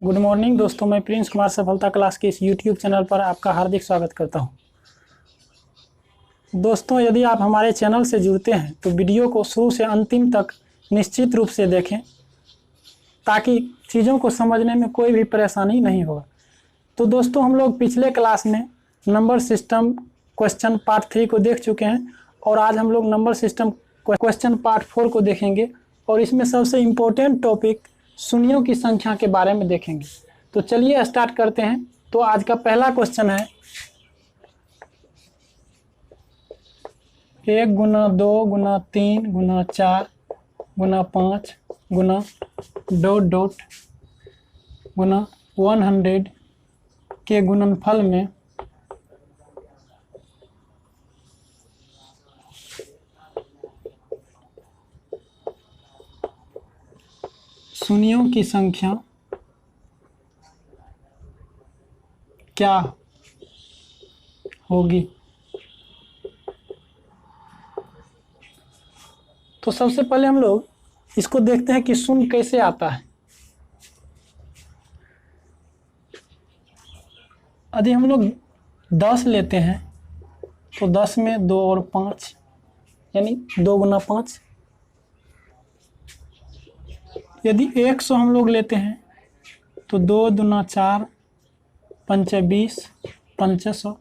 Good morning दोस्तों, मैं Prince Kumar सफलता क्लास के इस यूट्यूब चैनल पर आपका हार्दिक स्वागत करता हूं। दोस्तों, यदि आप हमारे चैनल से जुड़ते हैं तो वीडियो को शुरू से अंतिम तक निश्चित रूप से देखें ताकि चीज़ों को समझने में कोई भी परेशानी नहीं होगा। तो दोस्तों, हम लोग पिछले क्लास में नंबर सिस्टम क्वेश्चन पार्ट 3 को देख चुके हैं और आज हम लोग नंबर सिस्टम क्वेश्चन पार्ट 4 को देखेंगे और इसमें सबसे इम्पोर्टेंट टॉपिक शून्यों की संख्या के बारे में देखेंगे। तो चलिए स्टार्ट करते हैं। तो आज का पहला क्वेश्चन है 1 गुना 2 गुना 3 गुना 4 गुना 5 गुना डॉट डॉट गुना 100 के गुणनफल में शून्यों की संख्या क्या होगी। तो सबसे पहले हम लोग इसको देखते हैं कि शून्य कैसे आता है। यदि हम लोग 10 लेते हैं तो 10 में 2 और 5 यानी 2 गुना 5। यदि 100 हम लोग लेते हैं तो 2 दूना 4 पंचे 20 पंचे 100।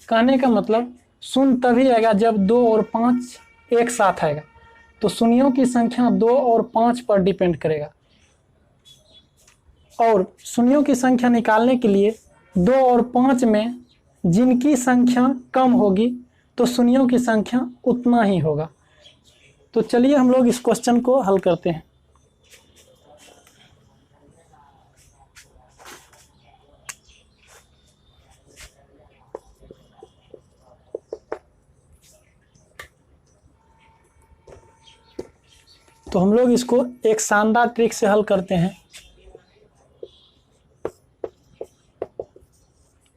कहने का मतलब शून्य तभी आएगा जब 2 और 5 एक साथ आएगा। तो शून्यों की संख्या 2 और 5 पर डिपेंड करेगा और शून्यों की संख्या निकालने के लिए 2 और 5 में जिनकी संख्या कम होगी तो शून्यों की संख्या उतना ही होगा। तो चलिए हम लोग इस क्वेश्चन को हल करते हैं। तो हम लोग इसको एक शानदार ट्रिक से हल करते हैं।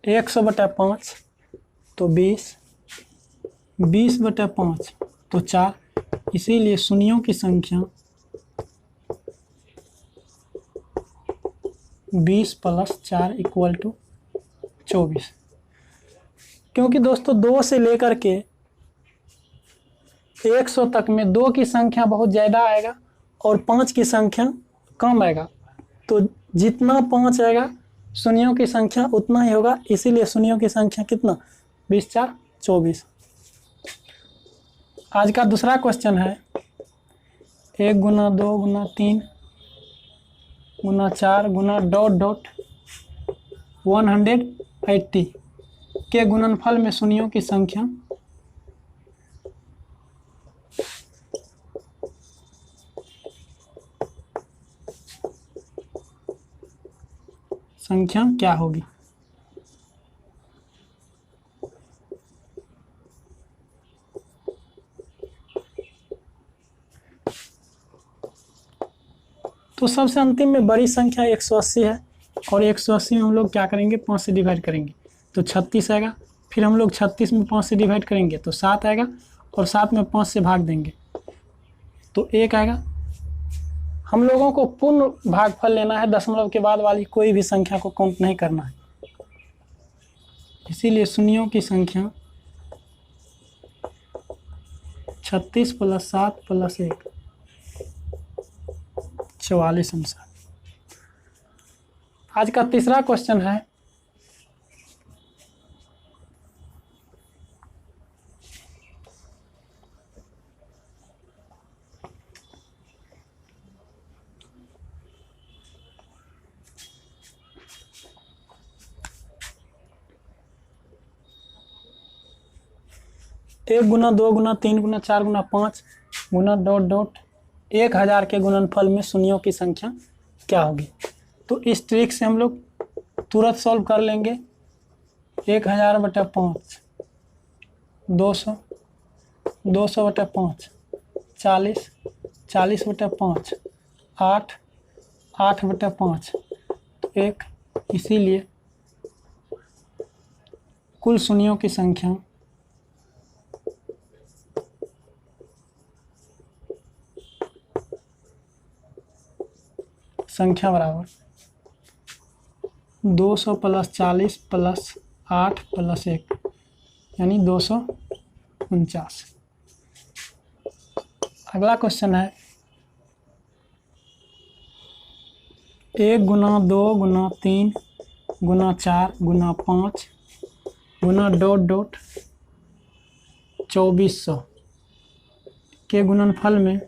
100/5 तो 20, 20/5 तो 4। इसीलिए शून्यों की संख्या 20 + 4 = 24। क्योंकि दोस्तों 2 से लेकर के 100 तक में 2 की संख्या बहुत ज़्यादा आएगा और 5 की संख्या कम आएगा। तो जितना 5 आएगा शून्यों की संख्या उतना ही होगा। इसीलिए शून्यों की संख्या कितना 20 × 4 = 24। आज का दूसरा क्वेश्चन है 1 गुना 2 गुना 3 गुना 4 गुना डॉट डॉट 180 के गुणनफल में शून्यों की संख्या क्या होगी। तो सबसे अंतिम में बड़ी संख्या 180 है और 180 में हम लोग क्या करेंगे 5 से डिवाइड करेंगे तो 36 आएगा। फिर हम लोग 36 में 5 से डिवाइड करेंगे तो 7 आएगा और 7 में 5 से भाग देंगे तो 1 आएगा। हम लोगों को पूर्ण भागफल लेना है, दशमलव के बाद वाली कोई भी संख्या को काउंट नहीं करना है। इसीलिए शून्यों की संख्या 36 + 7 + 1 44 अनुसार। आज का तीसरा क्वेश्चन है 1 गुना 2 गुना 3 गुना 4 गुना 5 गुना डॉट डॉट 1000 के गुणनफल में शून्यों की संख्या क्या होगी। तो इस ट्रिक से हम लोग तुरंत सॉल्व कर लेंगे। 1000/5 200, 200/5 40, 40/5 8, 8/5 तो 1। इसीलिए कुल शून्यों की संख्या बराबर 200 + 40 + 8 + 1 यानी 249। अगला क्वेश्चन है 1 × 2 × 3 × 4 × 5 × ... 2400 के गुणनफल में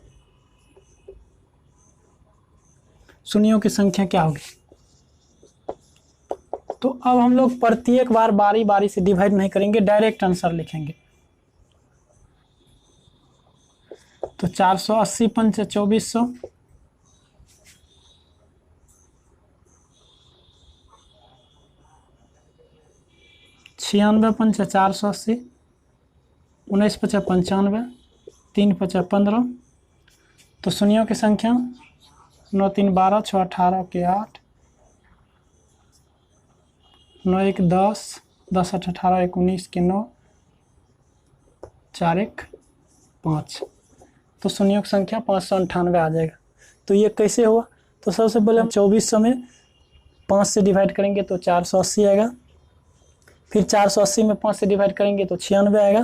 शून्यों की संख्या क्या होगी। तो अब हम लोग प्रत्येक बार बारी बारी से डिवाइड नहीं करेंगे, डायरेक्ट आंसर लिखेंगे। तो 480 × 2400 96 × 480 19 × 95 3 × 15। तो शून्यों की संख्या 9 3 12 6 18 के 8 9 1 10 10 8 18 19 के 9 4 1 5। तो शून्यों की संख्या 598 आ जाएगा। तो ये कैसे हुआ। तो सबसे पहले हम 2400 में 5 से डिवाइड करेंगे तो 480 आएगा। फिर 480 में 5 से डिवाइड करेंगे तो 96 आएगा।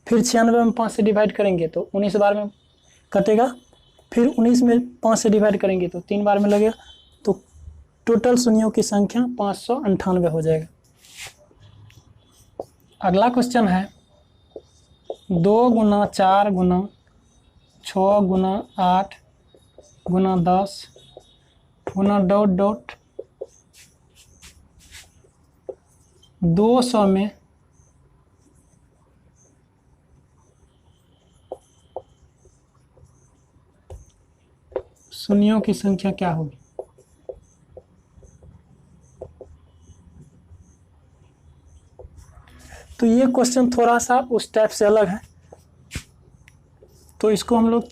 फिर 96 में 5 से डिवाइड करेंगे तो 19 बार में कटेगा। फिर 19 में 5 से डिवाइड करेंगे तो 3 बार में लगेगा। तो टोटल शून्यों की संख्या 598 हो जाएगा। अगला क्वेश्चन है 2 × 4 × 6 × 8 × 10 × ... 200 में शून्यों की संख्या क्या होगी। तो ये क्वेश्चन थोड़ा सा उस टाइप से अलग है, तो इसको हम लोग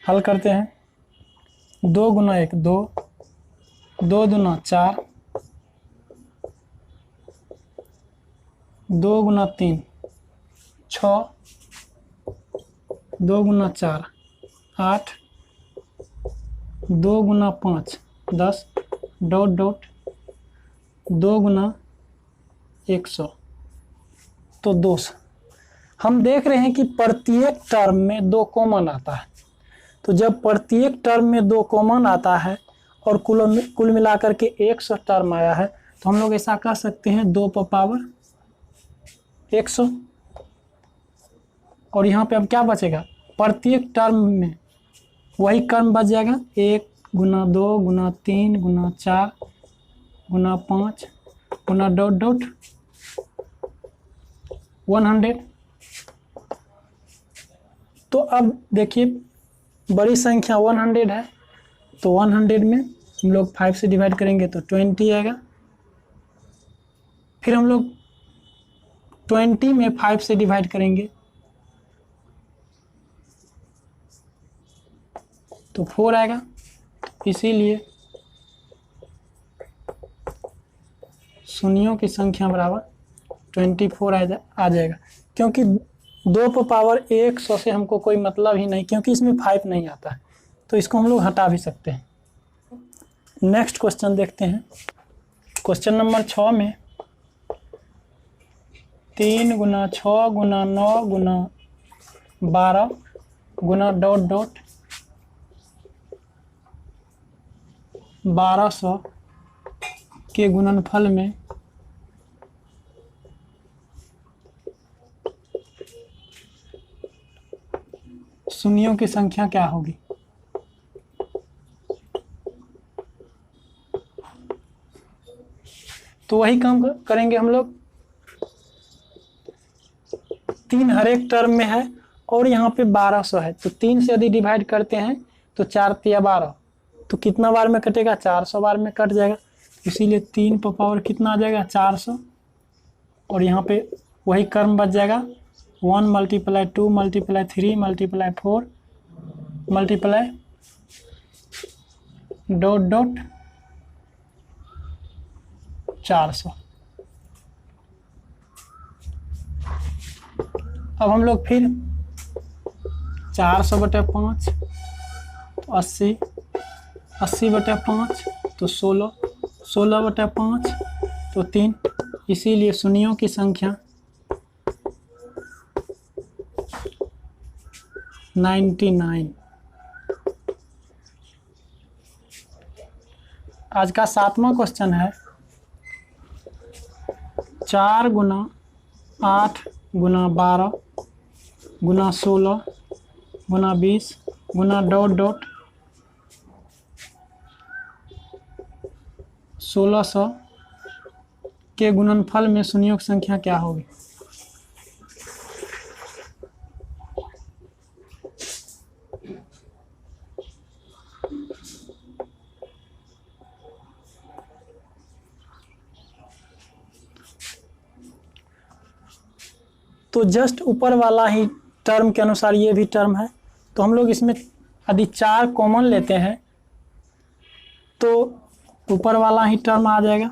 हल करते हैं। 2 × 1 2 2 × 4 2 × 3 6 2 × 4 8 2 × 5 10 ... 2 × 100 तो 200। हम देख रहे हैं कि प्रत्येक टर्म में 2 कॉमन आता है। तो जब प्रत्येक टर्म में 2 कॉमन आता है और कुल मिलाकर के 100 टर्म आया है, तो हम लोग ऐसा कह सकते हैं 2 पर पावर 100। और यहाँ पे अब क्या बचेगा, प्रत्येक टर्म में वही टर्म बच जाएगा। 1 × 2 × 3 × 4 × 5 × ... 100। तो अब देखिए बड़ी संख्या 100 है, तो 100 में हम लोग 5 से डिवाइड करेंगे तो 20 आएगा। फिर हम लोग 20 में 5 से डिवाइड करेंगे तो 4 आएगा। इसीलिए शून्यों की संख्या बराबर 24 आ जाएगा। क्योंकि 2 पर पावर 100 से हमको कोई मतलब ही नहीं, क्योंकि इसमें 5 नहीं आता है, तो इसको हम लोग हटा भी सकते हैं। नेक्स्ट क्वेश्चन देखते हैं। क्वेश्चन नंबर 6 में 3 × 6 × 9 × 12 × ... 1200 के गुणनफल में शून्यों की संख्या क्या होगी। तो वही काम करेंगे हम लोग। 3 हर एक टर्म में है और यहाँ पे 1200 है, तो 3 से यदि डिवाइड करते हैं तो 4 × 12, तो कितना बार में कटेगा, 400 बार में कट जाएगा। इसीलिए 3 पर पावर कितना आ जाएगा, 400। और यहाँ पे वही कर्म बच जाएगा, 1 × 2 × 3 × 4 मल्टीप्लाई ... 400। अब हम लोग फिर 400/5 तो 80 80/5 तो 16, 16/5 तो 3, इसीलिए शून्यों की संख्या 99। आज का 7वां क्वेश्चन है 4 × 8 × 12 × 16 × 20 × ... 1600 के गुणनफल में शून्यों की संख्या क्या होगी? तो जस्ट ऊपर वाला ही टर्म के अनुसार ये भी टर्म है, तो हम लोग इसमें यदि 4 कॉमन लेते हैं तो ऊपर वाला ही टर्म आ जाएगा।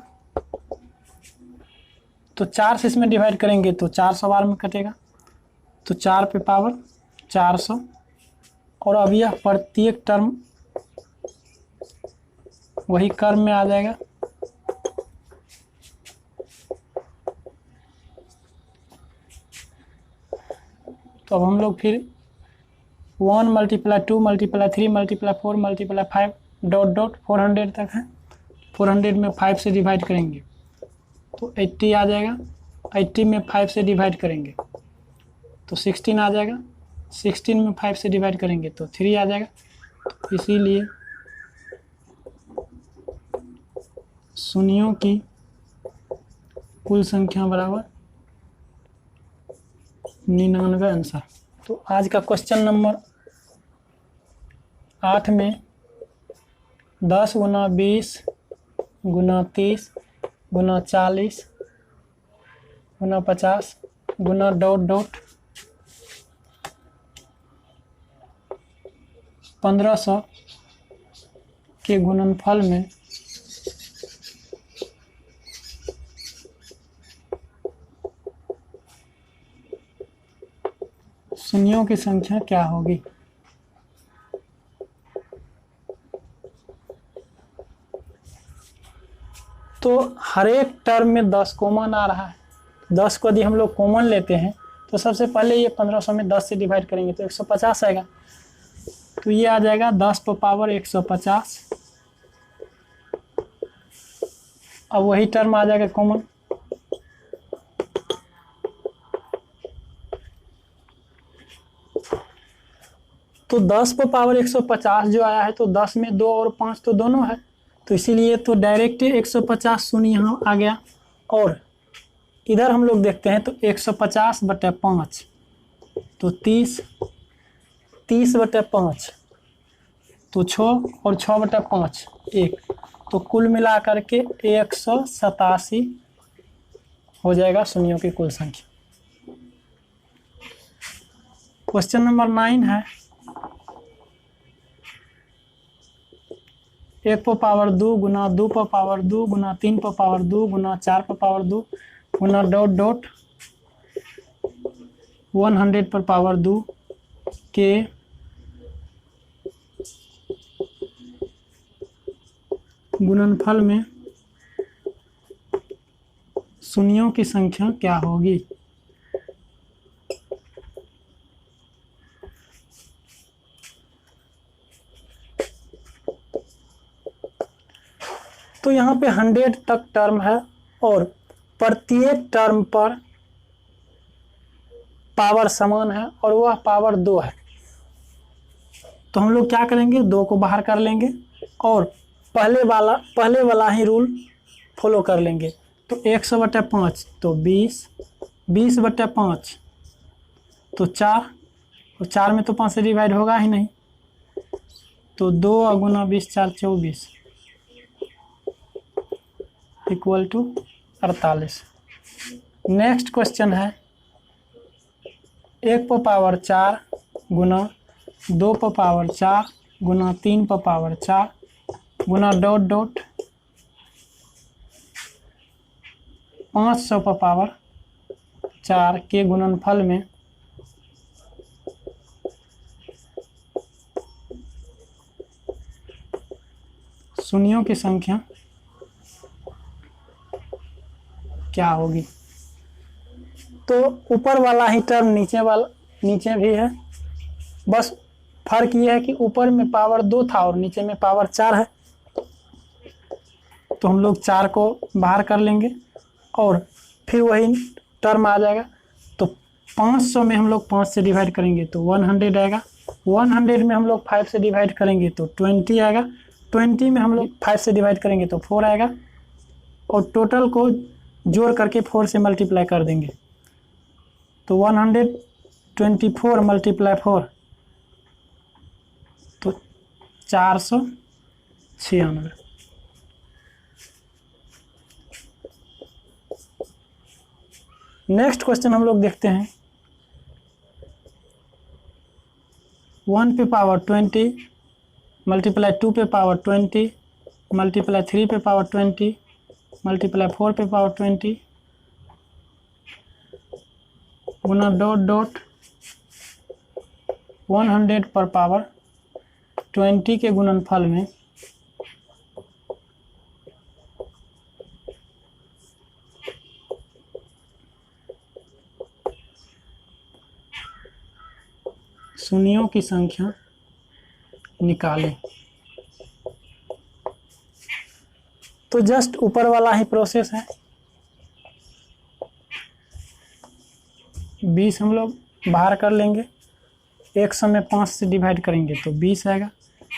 तो 4 से इसमें डिवाइड करेंगे तो 400 बार में कटेगा, तो 4 पे पावर 400, और अब यह प्रत्येक टर्म वही कर्म में आ जाएगा। तो अब हम लोग फिर 1 × 2 × 3 × 4 × 5 ... 400 तक है। 400 में 5 से डिवाइड करेंगे तो 80 आ जाएगा। 80 में 5 से डिवाइड करेंगे तो 16 आ जाएगा। 16 में 5 से डिवाइड करेंगे तो 3 आ जाएगा। तो इसीलिए शून्यों की कुल संख्या बराबर 99 आंसर। तो आज का क्वेश्चन नंबर 8 में 10 × 20 × 30 × 40 × 50 × ... 1500 के गुणनफल में शून्यों की संख्या क्या होगी? तो हर एक टर्म में 10 कॉमन आ रहा है। 10 को यदि हम लोग कॉमन लेते हैं तो सबसे पहले ये 1500 में 10 से डिवाइड करेंगे तो 150 आएगा। तो ये आ जाएगा 10⁻150। अब वही टर्म आ जाएगा कॉमन। तो 10⁻150 जो आया है तो 10 में 2 और 5 तो दोनों है, तो इसीलिए तो डायरेक्ट 150 शून्य यहाँ आ गया। और इधर हम लोग देखते हैं तो 150/5 तो 30, 30/5 तो 6 और 6/5 1, तो कुल मिला करके 187 हो जाएगा शून्यों की कुल संख्या। क्वेश्चन नंबर 9 है 1/2 × 2/2 × 3/2 × 4/2 × ... 100/2 के गुणनफल में शून्यों की संख्या क्या होगी? तो यहाँ पे 100 तक टर्म है और प्रत्येक टर्म पर पावर समान है और वह पावर 2 है। तो हम लोग क्या करेंगे, 2 को बाहर कर लेंगे और पहले वाला ही रूल फॉलो कर लेंगे। तो 100/5 तो 20, 20/5 तो 4, और 4 में तो 5 से डिवाइड होगा ही नहीं, तो 2 × 20 4 24 = 48। नेक्स्ट क्वेश्चन है 1/4 × 2/4 × 3/4 × ... 500/4 के गुणनफल में शून्यों की संख्या क्या होगी। तो ऊपर वाला ही टर्म नीचे भी है, बस फर्क ये है कि ऊपर में पावर 2 था और नीचे में पावर 4 है। तो हम लोग 4 को बाहर कर लेंगे और फिर वही टर्म आ जाएगा। तो 500 में हम लोग 5 से डिवाइड करेंगे तो 100 आएगा। 100 में हम लोग 5 से डिवाइड करेंगे तो 20 आएगा। 20 में हम लोग 5 से डिवाइड करेंगे तो 4 आएगा और टोटल को जोड़ करके 4 से मल्टीप्लाई कर देंगे तो 124 मल्टीप्लाई 4 तो 496। नेक्स्ट क्वेश्चन हम लोग देखते हैं। 1 पे पावर 20 मल्टीप्लाई 2 पे पावर 20 मल्टीप्लाई 3 पे पावर 20 मल्टीप्लाई 4 पे पावर 20 गुना डॉट डॉट 100 पर पावर 20 के गुणनफल में शून्यों की संख्या निकालें। तो जस्ट ऊपर वाला ही प्रोसेस है। 20 हम लोग बाहर कर लेंगे, 100 में 5 से डिवाइड करेंगे तो 20 आएगा।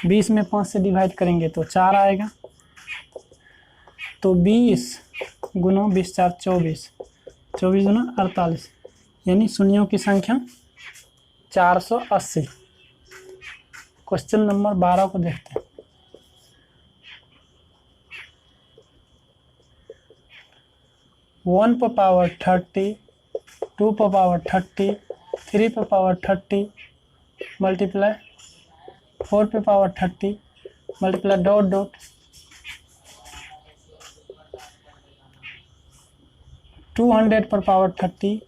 20 में 5 से डिवाइड करेंगे तो 4 आएगा। तो 20 गुना 20 4 24, 24 गुना 48, यानी शून्यों की संख्या 480। क्वेश्चन नंबर 12 को देखते हैं। 1 पर पावर 30, 2 पर पावर 30, 3 पर पावर 30 मल्टीप्लाई 4 पे पावर 30 मल्टीप्लाई डॉट डॉट 200 पर पावर 30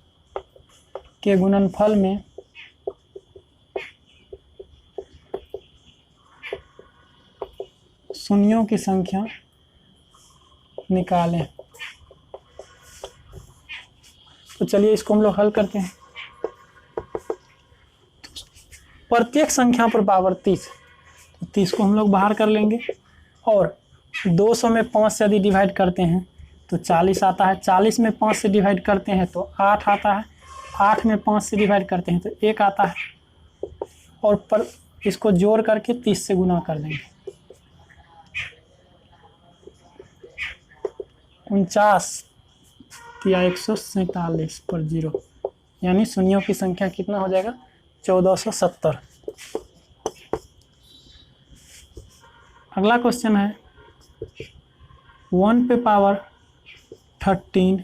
के गुणनफल में शून्यों की संख्या निकालें। तो चलिए इसको हम लोग हल करते हैं। प्रत्येक संख्या पर पावर 30, तो 30 को हम लोग बाहर कर लेंगे और 200 में 5 से यदि डिवाइड करते हैं तो 40 आता है। 40 में 5 से डिवाइड करते हैं तो 8 आता है। 8 में 5 से डिवाइड करते हैं तो 1 आता है और पर इसको जोड़ करके 30 से गुना कर देंगे। 49 या 147 पर 0, यानी शून्यों की संख्या कितना हो जाएगा 1470। अगला क्वेश्चन है 1 पे पावर 13,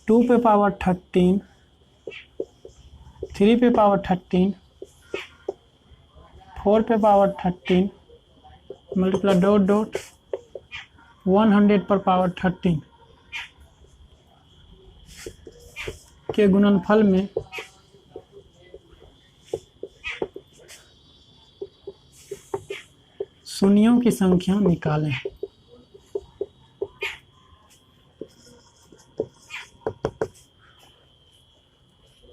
2 पे पावर 13, 3 पे पावर 13, 4 पे पावर 13 मल्टीप्लाई डॉट डॉट 100 पर पावर 13 के गुणनफल में शून्यों की संख्या निकालें।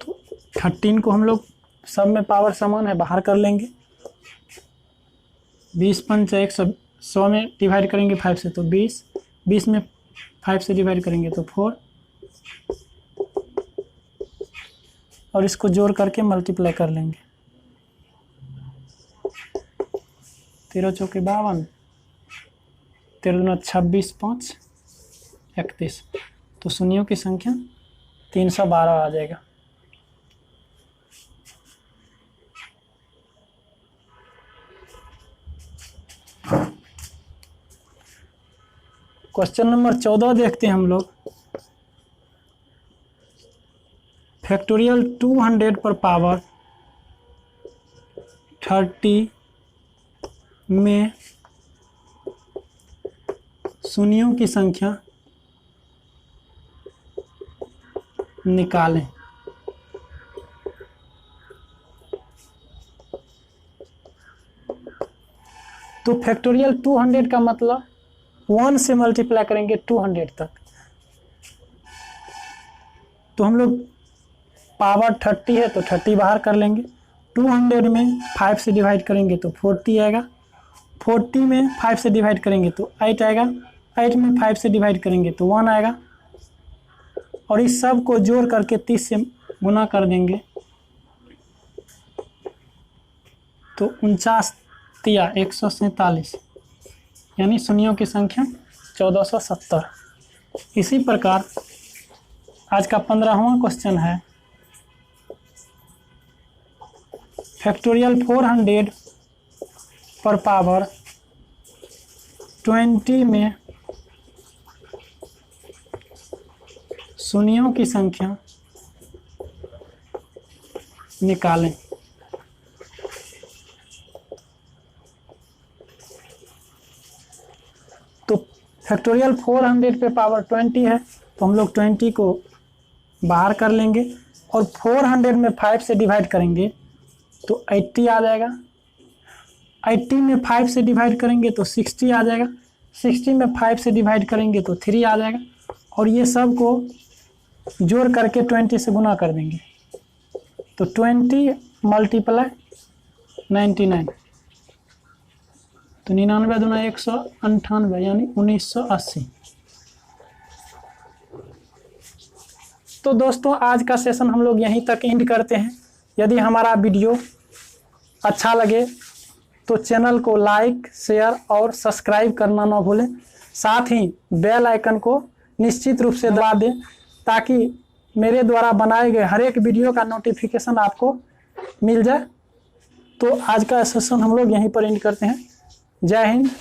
तो 13 को हम लोग सब में पावर समान है, बाहर कर लेंगे। 20 पंच 100 में डिवाइड करेंगे 5 से तो 20, 20 में 5 से डिवाइड करेंगे तो 4 और इसको जोड़ करके मल्टीप्लाई कर लेंगे। 13 चौके 52, 13 दूना 26, 5 31, तो शून्यों की संख्या 312 आ जाएगा। क्वेश्चन नंबर 14 देखते हैं हम लोग। फैक्टोरियल 200 पर पावर 30 में शून्यों की संख्या निकालें। तो फैक्टोरियल 200 का मतलब 1 से मल्टीप्लाई करेंगे 200 तक। तो हम लोग पावर 30 है तो 30 बाहर कर लेंगे। 200 में 5 से डिवाइड करेंगे तो 40 आएगा। 40 में 5 से डिवाइड करेंगे तो 8 आएगा। 8 में 5 से डिवाइड करेंगे तो 1 आएगा। और इस सब को जोड़ करके 30 से गुना कर देंगे तो 49 तिया 147, यानी शून्यों की संख्या 1470। इसी प्रकार आज का 15वां क्वेश्चन है फैक्टोरियल 400 पर पावर 20 में शून्यों की संख्या निकालें। तो फैक्टोरियल 400 पे पावर 20 है तो हम लोग 20 को बाहर कर लेंगे और 400 में 5 से डिवाइड करेंगे तो 80 आ जाएगा। 80 में 5 से डिवाइड करेंगे तो 60 आ जाएगा। 60 में 5 से डिवाइड करेंगे तो 3 आ जाएगा। और ये सब को जोड़ करके 20 से गुना कर देंगे तो 20 मल्टीप्लाई 99 तो 99 दूना 198 यानी 1980। तो दोस्तों आज का सेशन हम लोग यहीं तक एंड करते हैं। यदि हमारा वीडियो अच्छा लगे तो चैनल को लाइक, शेयर और सब्सक्राइब करना ना भूलें। साथ ही बेल आइकन को निश्चित रूप से दबा दें ताकि मेरे द्वारा बनाए गए हर एक वीडियो का नोटिफिकेशन आपको मिल जाए। तो आज का सेशन हम लोग यहीं पर एंड करते हैं। जय हिंद।